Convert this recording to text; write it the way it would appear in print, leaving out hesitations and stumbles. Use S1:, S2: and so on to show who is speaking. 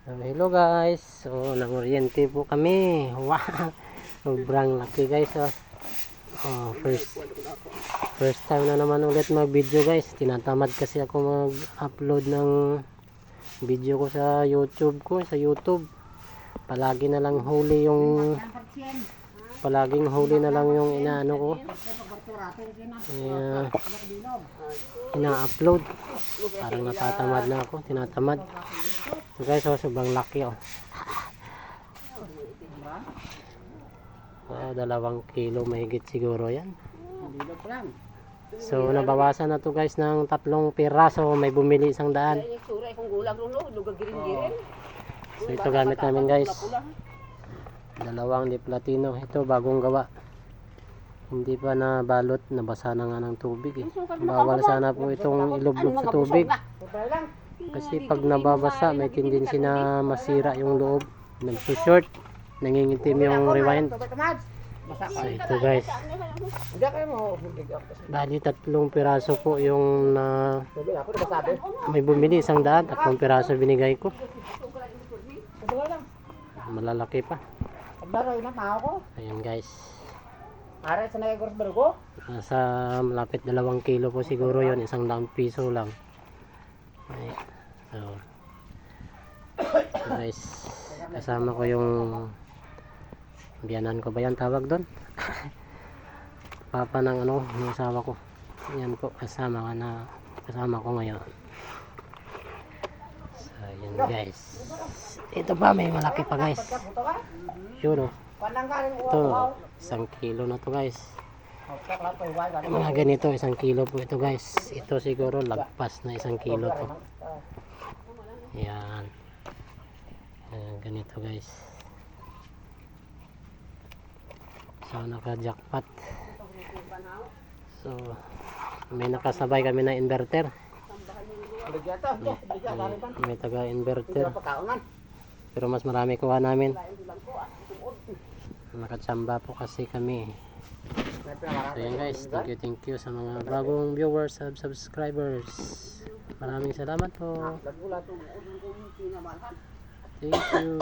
S1: Hello guys, so nang-oriente po kami. Wow, sobrang laki guys. First time na naman ulit mag video guys. Tinatamad kasi ako mag-upload ng video ko sa YouTube palaging huli na lang yung inaano ko, ina-upload. Parang natatamad na ako, tinatamad. So guys, sobrang laki Wow, 2 kilo mahigit siguro yan. So nabawasan na to guys ng 3 piraso. May bumili 100. So ito gamit namin guys, 2 di platino. Ito bagong gawa, hindi pa nabalot, nabasa na nga ng tubig Bawal sana po itong ilublog sa tubig, kasi pag nababasa may tendency na masira yung loob, nagsushort, nangingitim yung rewind. So ito guys, bali 3 piraso po yung may bumili 100, 3 piraso binigay ko. Malalaki pa. Ayan guys, nasa malapit 2 kilo po siguro yon, 100 piso lang. So guys, kasama ko yung biyanan ko ba yan tawag doon? Papa ng ng asawa ko. Yan po, kasama ko ngayon. So yan guys, ito pa, may malaki pa guys. Yun ito 1 kilo na to guys. Mga ganito 1 kilo po ito guys. Ito siguro lagpas na 1 kilo to. Yan, ganito guys. So naka-jackpot. So may nakasabay kami na inverter. May taga-inverter. Pero mas marami kuha namin. Nakatsamba po kasi kami. So yan guys, thank you sa mga bagong viewers, subscribers. Maraming salamat po. Thank you.